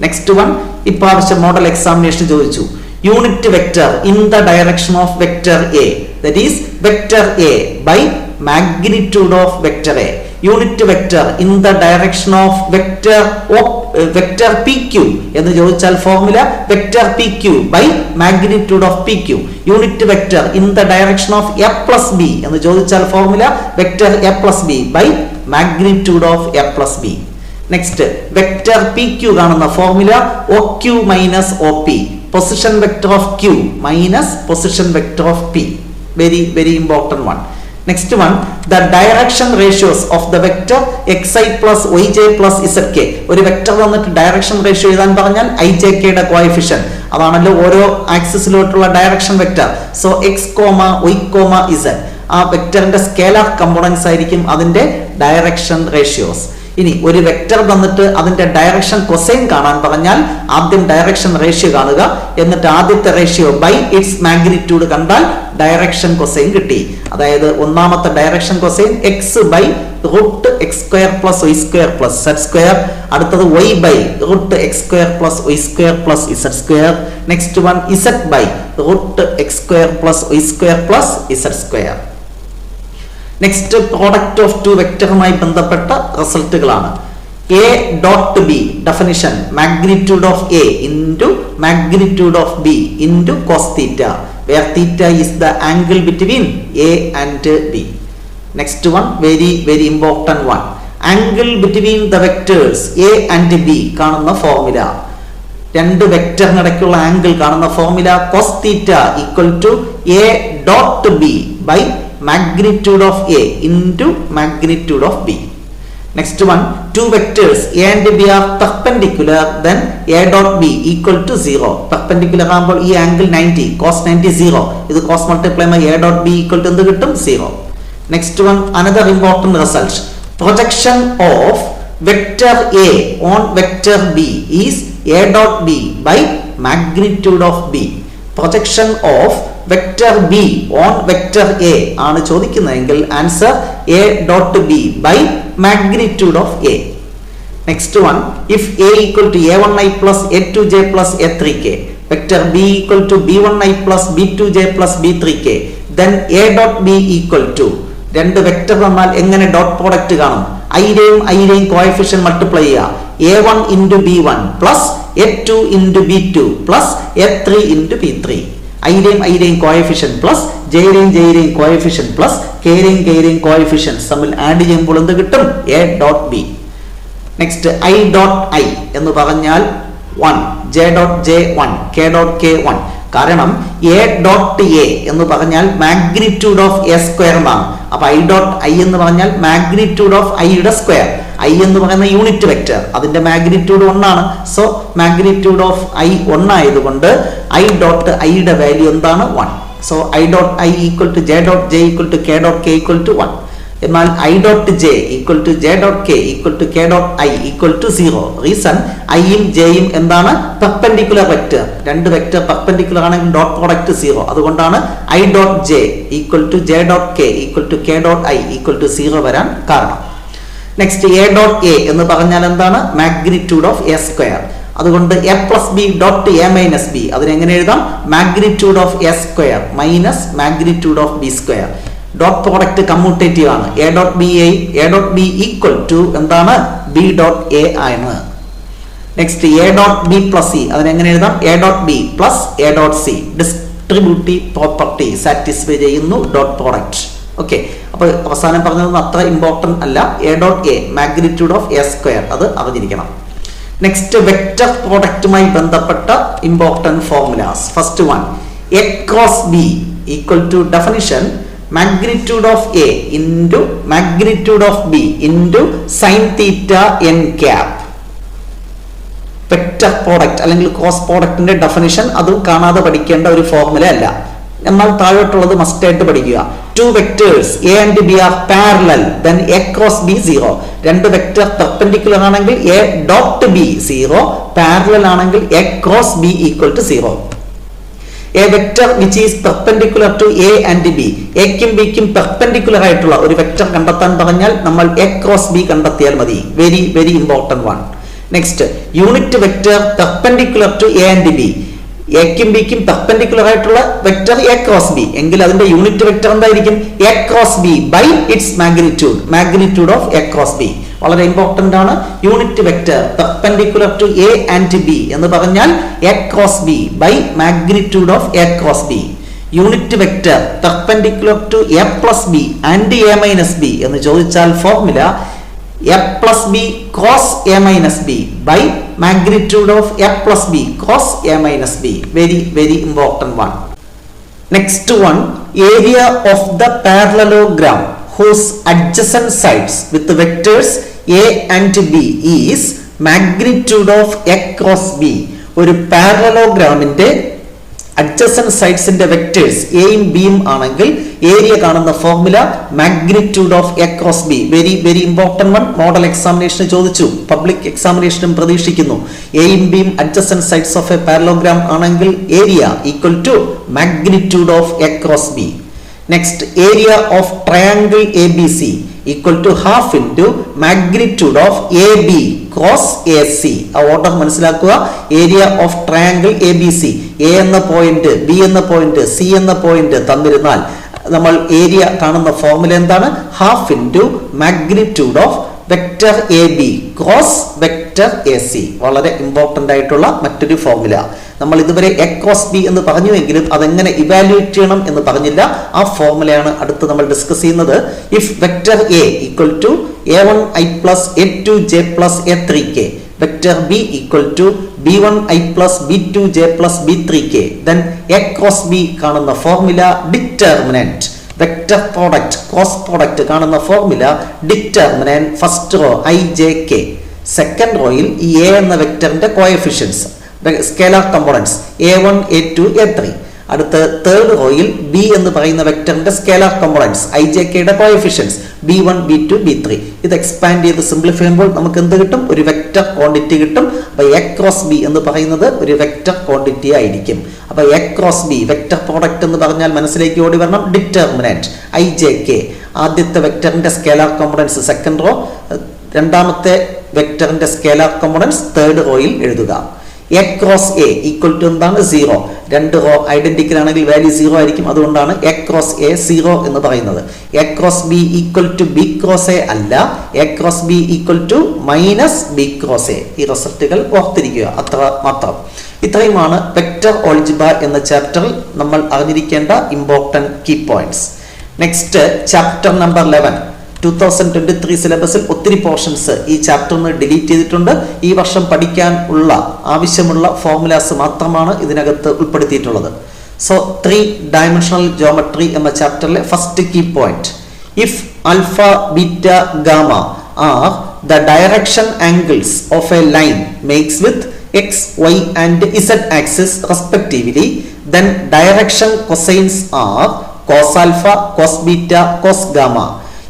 Next one, ഇപ്രാവശ്യം മോഡൽ എക്സാമിനേഷൻ ചോദിച്ചു unit vector in the direction of vector A, that is vector A by magnitude of vector A. Unit vector in the direction of vector P Q എന്ന് ചോദിച്ചാൽ formula vector P Q by magnitude of P Q. Unit vector in the direction of A plus B എന്ന് ചോദിച്ചാൽ formula vector A plus B by magnitude of A plus B. Next vector P Q കാണുന്ന formula O Q minus O P, position vector of Q minus position vector of P. Very very important one. Next one, the direction ratios of the vector xi plus yj plus zk. ഒരു വെക്ടർ തന്നിട്ട് ഡയറക്ഷൻ റേഷ്യോ എഴുതാൻ പറഞ്ഞാൽ ijk യുടെ കോഎഫിഷ്യന്റ്, അതാണല്ലോ ഓരോ ആക്സിസിലോട്ടുള്ള direction vector. So x, y, z ആ വെക്ടറിന്റെ സ്കേലാർ കമ്പോണൻസ് ആയിരിക്കും അതിന്റെ ഡയറക്ഷൻ റേഷ്യോസ്. ഇനി ഒരു വെക്ടർ തന്നിട്ട് അതിന്റെ ഡയറക്ഷൻ കൊസൈൻ കാണാൻ പറഞ്ഞാൽ ആദ്യം ഡയറക്ഷൻ റേഷ്യോ കാണുക, എന്നിട്ട് ആദ്യത്തെ റേഷ്യോ ബൈ ഇറ്റ്സ് മാഗ്നിറ്റ്യൂഡ് കണ്ടാൽ ഡയറക്ഷൻ കൊസൈൻ കിട്ടി. അതായത് ഒന്നാമത്തെ direction cosine x by root x square plus y square plus z square, അടുത്തത് y by root x square plus y square plus z square, next one z by root x square plus y square plus z square. Next product of two വെക്ടറുമായി ബന്ധപ്പെട്ട റിസൾട്ടുകളാണ്. A dot B definition magnitude of A into magnitude of B into cos theta, where theta is the angle between A and B. Next one very very important one, angle between the vectors A and B കാണുന്ന ഫോർമുല, രണ്ട് വെക്ടറിനിടയ്ക്കുള്ള ആംഗിൾ കാണുന്ന formula cos theta equal to A dot B by magnitude of A into magnitude of B. Next one, two vectors A and B are perpendicular, then A dot B equal to 0. Perpendicular ആകുമ്പോൾ ഈ angle 90, cos 90 0. ഇത് cos multiply by A dot B equal to എന്ത് കിട്ടും? 0. Next one, another important result. Projection of vector A on vector B is A dot B by magnitude of B. Projection of vector B on vector A ആണ് ചോദിക്കുന്നതെങ്കിൽ answer A dot B by magnitude of A. Next one, if A equal to a1i plus a2j plus a3k, vector B equal to b1i plus b2j plus b3k, then a dot B equal to, രണ്ട് വെക്ടർ തന്നാൽ എങ്ങനെ ഡോട്ട് പ്രോഡക്റ്റ് കാണും? ഐയുടെയും കോഎഫിഷ്യന്റ് മൾട്ടിപ്ലൈ ചെയ്യുക, a1 into b1 plus a2 into b2 plus a3 into b3. ഐയുടെയും കോഎഫിഷ്യന്റ് പ്ലസ് ജെയുടെയും കോഎഫിഷ്യന്റ് പ്ലസ് കെയുടെയും കോഎഫിഷ്യന്റ് തമ്മിൽ ആഡ് ചെയ്യുമ്പോൾ എന്ത് കിട്ടും? A dot B. Next i dot i എന്ന് പറഞ്ഞാൽ 1, j dot j 1, k dot k 1. കാരണം എ ഡോട്ട് എ എന്ന് പറഞ്ഞാൽ മാഗ്നിറ്റ്യൂഡ് ഓഫ് എ സ്ക്വയർ എന്നാണ്. അപ്പൊ ഐ ഡോട്ട് ഐ എന്ന് പറഞ്ഞാൽ മാഗ്നിറ്റ്യൂഡ് ഓഫ് ഐയുടെ സ്ക്വയർ. ഐ എന്ന് പറയുന്ന യൂണിറ്റ് വെക്ടർ, അതിന്റെ മാഗ്നിറ്റ്യൂഡ് 1 ആണ്. സോ മാഗ്നിറ്റ്യൂഡ് ഓഫ് ഐ 1 ആയതുകൊണ്ട് ഐ ഡോട്ട് ഐയുടെ വാല്യൂ എന്താണ്? 1. So i dot i equal to j dot j equal to k dot k equal to 1. എന്നാൽ i dot j equal to j dot k equal to k dot i equal to 0. Reason ഐയും ജെയും എന്താണ്? Perpendicular vector. രണ്ട് വെക്ടർ പെർപെൻഡിക്കുലർ ആണെങ്കിൽ ഡോട്ട് പ്രോഡക്റ്റ് 0. അതുകൊണ്ടാണ് i dot j equal to j dot k equal to k dot i equal to 0 വരാൻ കാരണം. നെക്സ്റ്റ് എ ഡോട്ട് എ എന്ന് പറഞ്ഞാൽ എന്താണ്? Magnitude of A square. അതുകൊണ്ട് A plus B dot A minus B, അതിനെങ്ങനെ എഴുതാം? Magnitude of A square minus magnitude of B square. Dot product commutative ആണ്. A dot B equal to എന്താണ്? ബി ഡോട്ട് എ ആണ്. Next A dot B plus C, അതിനെങ്ങനെ എഴുതാം? A dot B plus A dot C. Distributive property satisfy ചെയ്യുന്നു ഡോട്ട് പ്രോഡക്റ്റ്. ഓക്കെ, അപ്പൊ അവസാനം പറഞ്ഞതൊന്നും അത്ര ഇമ്പോർട്ടന്റ് അല്ല. A dot A magnitude of A square, അത് അറിഞ്ഞിരിക്കണം. നെക്സ്റ്റ് വെക്ടർ പ്രോഡക്റ്റുമായി ബന്ധപ്പെട്ട important formulas. First one, A cross B equal to definition magnitude of A into magnitude of B into sin theta n cap. Vector product അല്ലെങ്കിൽ ക്രോസ് പ്രോഡക്റ്റിന്റെ ഡെഫിനിഷൻ അത് കാണാതെ പഠിക്കേണ്ട ഒരു ഫോർമുല അല്ല. എന്നാൽ താഴോട്ടുള്ളത് മസ്റ്റ് ആയിട്ട് പഠിക്കുക. Two vectors A and B are parallel, then A cross B 0. രണ്ട് വെക്ടർ പെർപെൻഡിക്കുലർ ആണെങ്കിൽ എ ഡോട്ട് ബി 0, പാരലൽ ആണെങ്കിൽ A cross B equal to 0. A vector which is perpendicular to A and B, എക്കും ബിക്കും പെർപെൻഡിക്കുലർ ആയിട്ടുള്ള ഒരു വെക്ടർ കണ്ടെത്താൻ പറഞ്ഞാൽ നമ്മൾ എ ക്രോസ് ബി കണ്ടെത്തിയാൽ മതി. Very very important one. Next, unit vector perpendicular to A and B, എക്കും ബിക്കും പെർപെൻഡിക്കുലർ ആയിട്ടുള്ള വെക്ടർ എ ക്രോസ് ബി എങ്കിൽ അതിന്റെ യൂണിറ്റ് വെക്ടർ എന്തായിരിക്കും? A cross B by its magnitude of A cross B. വളരെ ഇമ്പോർട്ടന്റ് ആണ്. Unit vector perpendicular to A and B എന്ന് പറഞ്ഞാൽ A cross B by magnitude of A cross B. Unit vector perpendicular to A plus B and A minus B എന്ന് ചോദിച്ചാൽ formula a plus b cos a minus b by magnitude of a plus b cos a minus b. Very important one. Next one, area of the parallelogram whose adjacent sides with the vectors a and b is magnitude of a cross b. ഒരു പാരലലോഗ്രാമിന്റെ adjacent sides-ന്റെ വെക്ടേഴ്സ് എയും ബിയും ആണെങ്കിൽ ഏരിയ കാണുന്ന formula magnitude of A cross B. Very important one. Model എക്സാമിനേഷന് ചോദിച്ചു, പബ്ലിക് എക്സാമിനേഷനും പ്രതീക്ഷിക്കുന്നു. എയും ബിയും adjacent sides of a parallelogram ആണെങ്കിൽ area equal to magnitude of A cross B. Next, area of triangle A B C equal to half into magnitude of AB cos AC. ആ ഓർഡർ മനസ്സിലാക്കുക. Area of triangle A B C, A എന്ന പോയിന്റ്, ബി എന്ന പോയിന്റ്, സി എന്ന പോയിന്റ് തന്നിരുന്നാൽ നമ്മൾ ഏരിയ കാണുന്ന ഫോർമുല എന്താണ്? Half into magnitude of vector A B cross vector A C. വളരെ ഇമ്പോർട്ടൻ്റ് ആയിട്ടുള്ള മറ്റൊരു ഫോർമുല. നമ്മൾ ഇതുവരെ എ ക്രോസ് ബി എന്ന് പറഞ്ഞുവെങ്കിലും അതെങ്ങനെ ഇവാലുവേറ്റ് ചെയ്യണം എന്ന് പറഞ്ഞില്ല. ആ ഫോർമുലയാണ് അടുത്ത് നമ്മൾ ഡിസ്കസ് ചെയ്യുന്നത്. If vector A equal to a1i plus a2j plus a3k, vector B equal to b1i plus b2j plus b3k, then A cross B കാണുന്ന formula determinant. Vector product cross product കാണുന്ന formula determinant first row i j k, second റോയിൽ ഈ എ എന്ന വെക്ടറിന്റെ coefficients scalar components a1 a2 a3. അടുത്ത തേർഡ് റോയിൽ ബി എന്ന് പറയുന്ന വെക്ടറിന്റെ സ്കേലാർ കമ്പോണൻസ് ഐ ജെ കെയുടെ കോഎഫിഷ്യൻസ് b1 b2 b3. ഇത് എക്സ്പാൻഡ് ചെയ്ത് സിംപ്ലിഫൈ ചെയ്യുമ്പോൾ നമുക്ക് എന്ത് കിട്ടും? ഒരു വെക്ടർ ക്വാണ്ടിറ്റി കിട്ടും. അപ്പൊ എ ക്രോസ് ബി എന്ന് പറയുന്നത് ഒരു വെക്ടർ ക്വാണ്ടിറ്റി ആയിരിക്കും. അപ്പൊ A cross B vector product എന്ന് പറഞ്ഞാൽ മനസ്സിലേക്ക് ഓടി വരണം ഡിറ്റർമിനന്റ് ഐ ജെ കെ. ആദ്യത്തെ വെക്ടറിന്റെ സ്കേലാർ കമ്പോണൻസ് സെക്കൻഡ് റോ, രണ്ടാമത്തെ വെക്ടറിന്റെ സ്കേലാർ കമ്പോണൻസ് തേർഡ് റോയിൽ എഴുതുക. A cross A equal to എന്താണ്? 0. രണ്ട് റോ ഐഡന്റിക്കൽ ആണെങ്കിൽ വാല്യൂ 0 ആയിരിക്കും. അതുകൊണ്ടാണ് എ ക്രോസ് എ 0 എന്ന് പറയുന്നത്. A cross B equal to B cross A അല്ല, A cross B equal to minus B cross A. ഈ റിസൾട്ടുകൾ ഓർത്തിരിക്കുക, അത്ര മാത്രം. ഇത്രയുമാണ് വെക്ടർ ഓൾജിബ്ര എന്ന ചാപ്റ്ററിൽ നമ്മൾ അറിഞ്ഞിരിക്കേണ്ട important key points. Next, chapter number 11. 2023 സിലബസിൽ ഒത്തിരി പോർഷൻസ് ഈ ചാപ്റ്ററിന് ഡിലീറ്റ് ചെയ്തിട്ടുണ്ട്. ഈ വർഷം പഠിക്കാൻ ഉള്ള ആവശ്യമുള്ള ഫോർമുലാസ് മാത്രമാണ് ഇതിനകത്ത് ഉൾപ്പെടുത്തിയിട്ടുള്ളത്. സോ 3 ഡയമെൻഷണൽ ജോമെട്രി എന്ന ചാപ്റ്ററിലെ first key point, if alpha beta gamma are the direction angles of a line makes with x, y and z axis respectively, then direction cosines are cos alpha, cos beta, cos gamma.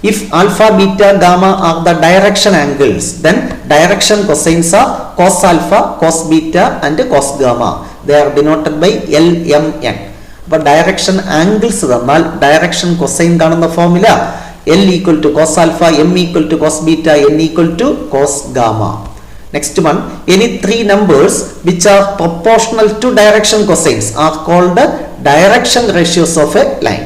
If alpha, beta, gamma are the direction angles, then direction cosines are cos alpha, cos beta and cos gamma. They are denoted by L, M, N. But direction angles തന്നാൽ direction cosine കാണുന്ന formula L equal to cos alpha, M equal to cos beta, N equal to cos gamma. Next one, any 3 numbers which are proportional to direction cosines are called direction ratios of a line.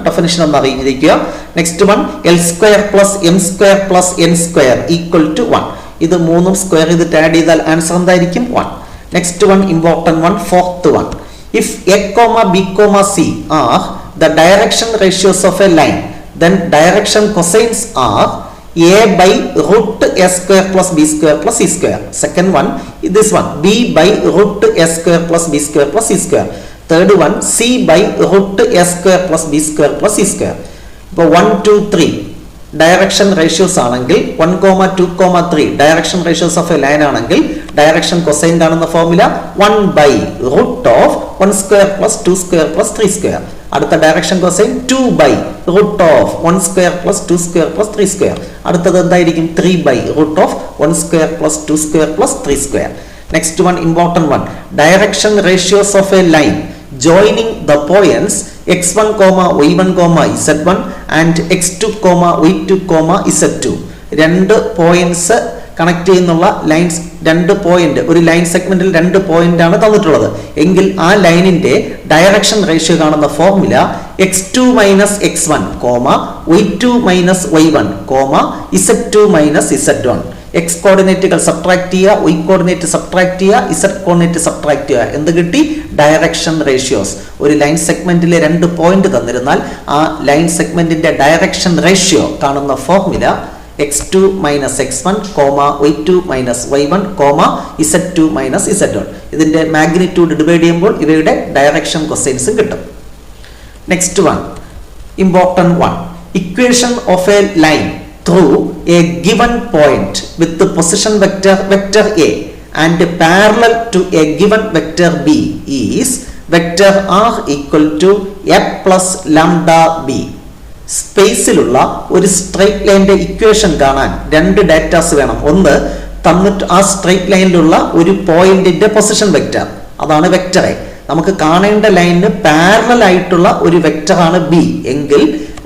Definition ഒന്ന് അറിഞ്ഞിരിക്കുക. Next one, l square plus m square plus n square equal to 1. ഇത് മൂന്നും സ്ക്വയർ ചെയ്തിട്ട് ആഡ് ചെയ്താൽ ആൻസർ എന്തായിരിക്കും? 1. Next one, important one, fourth one, if A comma b comma C are the direction ratios of a line, then direction cosines are a by root a square plus b square plus c square. Second one, this one, b by root a square plus b square plus c square. Third one, c by root a square plus b square plus c square. ഇപ്പോൾ 1 2 3 ഡയറക്ഷൻ റേഷ്യോസ് ആണെങ്കിൽ 1, 2, 3 direction ratios of a line ആണെങ്കിൽ ഡയറക്ഷൻ കൊസൈൻ കാണുന്ന formula 1 by root of 1 square plus 2 square plus 3 square. അടുത്ത direction cosine 2 by root of 1 square plus 2 square plus 3 square. അടുത്തത് എന്തായിരിക്കും? 3 by root of 1 square plus 2 square plus 3 square. Next one, important one, direction ratios of a line joining the points x1, y1, z1 and x2, y2, z2. രണ്ട് പോയിന്റ്സ് കണക്ട് ചെയ്യുന്നുള്ള ലൈൻസ്, രണ്ട് പോയിന്റ്, ഒരു ലൈൻ സെഗ്മെന്റിൽ 2 പോയിന്റ് ആണ് തന്നിട്ടുള്ളത് എങ്കിൽ ആ ലൈനിന്റെ ഡയറക്ഷൻ റേഷ്യോ കാണുന്ന formula x2 minus x1, y2 minus y1, z2 minus z1. X കോർഡിനേറ്റുകൾ സബ്ട്രാക്ട് ചെയ്യുക, y കോർഡിനേറ്റ് സബ്ട്രാക്ട് ചെയ്യുക, z കോർഡിനേറ്റ് സബ്ട്രാക്ട് ചെയ്യുക. എന്ത് കിട്ടി? Direction ratios. ഒരു ലൈൻ സെഗ്മെന്റിലെ 2 പോയിന്റ് തന്നിരുന്നാൽ ആ ലൈൻ സെഗ്മെന്റിന്റെ ഡയറക്ഷൻ റേഷ്യോ കാണുന്ന formula x2 minus x1, y2 minus y1, z2 minus z1. ഇതിന്റെ മാഗ്നിറ്റ്യൂഡ് ഡിവൈഡ് ചെയ്യുമ്പോൾ ഇവയുടെ ഡയറക്ഷൻ കൊസൈൻസും കിട്ടും. Next one, important one, equation of a line through a given point with the position vector A and parallel to a given vector B is vector R equal to a plus lambda b. സ്പേസിലുള്ള ഒരു സ്ട്രെയിറ്റ് ലൈനിന്റെ ഇക്വേഷൻ കാണാൻ രണ്ട് ഡാറ്റാസ് വേണം. ഒന്ന് തന്നിട്ട് ആ സ്ട്രെയിറ്റ് ലൈനിലുള്ള ഒരു പോയിന്റിന്റെ പൊസിഷൻ വെക്റ്റർ, അതാണ് വെക്റ്റർ എ. നമുക്ക് കാണേണ്ട ലൈനിന് പാരലൽ ആയിട്ടുള്ള ഒരു വെക്റ്റർ ആണ് ബി എങ്കിൽ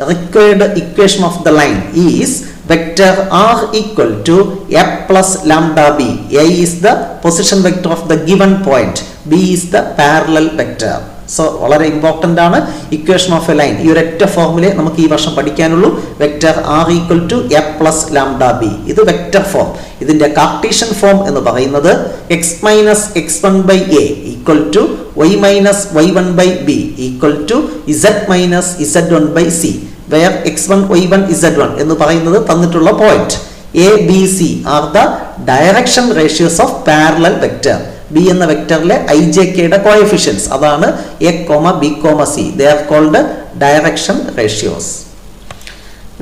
required equation of the line is vector R equal to a plus lambda b. A is the position vector of the given point, b is the parallel vector. So വളരെ ഇമ്പോർട്ടൻ്റ് ആണ് ഇക്വേഷൻ ഓഫ് എ ലൈൻ. ഈ ഒരൊറ്റ ഫോർമുലയെ നമുക്ക് ഈ വർഷം പഠിക്കാനുള്ളൂ. Vector r equal to A plus lambda B. ഇത് വെക്റ്റർ ഫോം. ഇതിന്റെ കാർട്ടീഷ്യൻ ഫോം എന്ന് പറയുന്നത് x minus x one by A equal to y minus y one by B equal to z minus z one by C, where x1, y1, z1 എന്ന് പറയുന്നത് തന്നിട്ടുള്ള point A B C are the direction ratios of parallel vector. B എന്ന വെക്റ്ററിലെ ഐ ജെ കെയുടെ കോഎഫിഷ്യൻസ്, അതാണ് a comma b comma c. They are called direction ratios.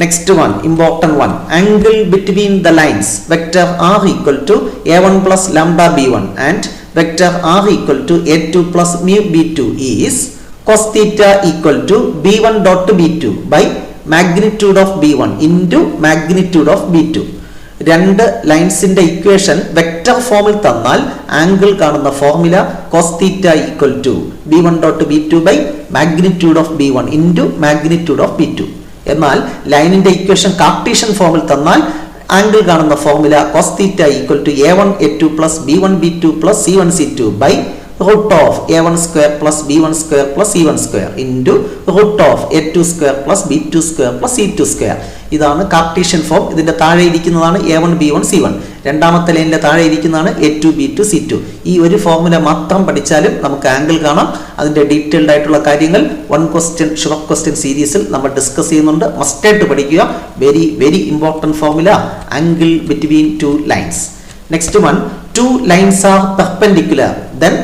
Next one, important one, angle between the lines vector r equal to a1 plus lambda b1 and vector r equal to a2 plus mu b2 is cos theta equal to b1 dot b2 by magnitude of b1 into magnitude of b2. രണ്ട് ലൈൻസിന്റെ ഇക്വേഷൻ വെക്റ്റർ ഫോമിൽ തന്നാൽ ആംഗിൾ കാണുന്ന formula cos theta equal to b1 dot b2 by magnitude of b1 into magnitude of b2. എന്നാൽ ലൈനിന്റെ ഇക്വേഷൻ കാർട്ടീഷ്യൻ ഫോമിൽ തന്നാൽ ആംഗിൾ കാണുന്ന formula cos theta equal to a1 a2 plus b1 b2 plus c1 c2 by root of a1 square plus b1 square plus c1 square into root of a2 square plus b2 square plus c2 square. ഇതാണ് കാർട്ടീഷ്യൻ ഫോം. ഇതിന്റെ താഴെ ഇരിക്കുന്നതാണ് a1 b1 c1. രണ്ടാമത്തെ ലൈനിലെ താഴെ ഇരിക്കുന്നതാണ് a2 b2 c2. ഈ ഒരു ഫോർമുല മാത്രം പഠിച്ചാലും നമുക്ക് ആംഗിൾ കാണാം. അതിന്റെ ഡീറ്റെയിൽഡ് ആയിട്ടുള്ള കാര്യങ്ങൾ വൺ ക്വസ്റ്റ്യൻ ഷോർട്ട് ക്വസ്റ്റ്യൻ സീരീസിൽ നമ്മൾ ഡിസ്കസ് ചെയ്യുന്നുണ്ട്. മസ്റ്റായിട്ട് പഠിക്കുക. Very very important formula, angle between two lines. Next one, two lines are perpendicular, then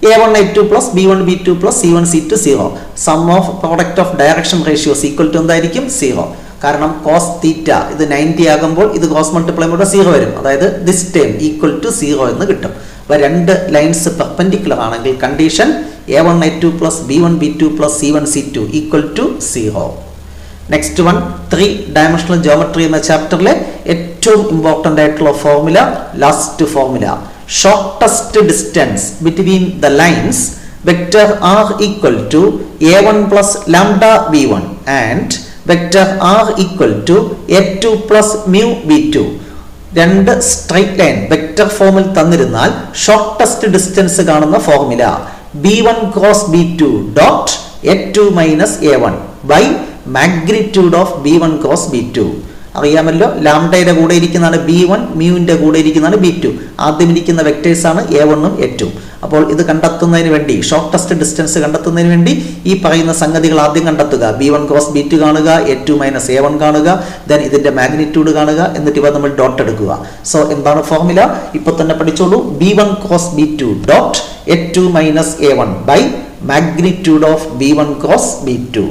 a1 a2 plus b1 b2 plus c1 c2 0. Sum of product of direction ratios equal to എന്തായിരിക്കും? 0. കാരണം കോസ് തീറ്റ ഇത് 90 ആകുമ്പോൾ ഇത് കോസ് മൾട്ടിപ്ലൈ കൂടെ 0 വരും. അതായത് ദിസ് ടൈം ഈക്വൽ ടു 0 എന്ന് കിട്ടും. അപ്പോൾ രണ്ട് ലൈൻസ് പെർപെൻഡിക്കുലർ ആണെങ്കിൽ condition a1 a2 plus b1 b2 plus c1 c2 equal to 0. Next one, 3 dimensional geometry എന്ന ചാപ്റ്ററിലെ ഏറ്റവും ഇമ്പോർട്ടൻ്റ് ആയിട്ടുള്ള formula, last formula, shortest distance between the lines vector r equal to a1 plus lambda b1 and vector r equal to a2 plus mu b2. രണ്ട് സ്ട്രൈറ്റ് ലൈൻ വെക്റ്റർ ഫോമിൽ തന്നിരുന്നാൽ ഷോർട്ടസ്റ്റ് ഡിസ്റ്റൻസ് കാണുന്ന formula b1 cross b2 dot a2 minus a1 by magnitude of b1 cross b2. അറിയാമല്ലോ, ലാംഡയുടെ കൂടെ ഇരിക്കുന്നതാണ് b1, മ്യൂവിന്റെ കൂടെ ഇരിക്കുന്നതാണ് b2. ആദ്യം ഇരിക്കുന്ന വെക്ടേഴ്സ് ആണ് a1ഉം a2. അപ്പോൾ ഇത് കണ്ടെത്തുന്നതിന് വേണ്ടി, ഷോർട്ടസ്റ്റ് ഡിസ്റ്റൻസ് കണ്ടെത്തുന്നതിന് വേണ്ടി ഈ പറയുന്ന സംഗതികൾ ആദ്യം കണ്ടെത്തുക. b1 ക്രോസ് b2 കാണുക, a2 മൈനസ് a1 കാണുക, ദെൻ ഇതിന്റെ മാഗ്നിറ്റ്യൂഡ് കാണുക, എന്നിട്ട് ഇവ നമ്മൾ ഡോട്ട് എടുക്കുക. സോ എന്താണ് ഫോർമുല? ഇപ്പൊ തന്നെ പഠിച്ചോളൂ. b1 cross b2 dot a2 minus a1 by magnitude of b1 cross b2.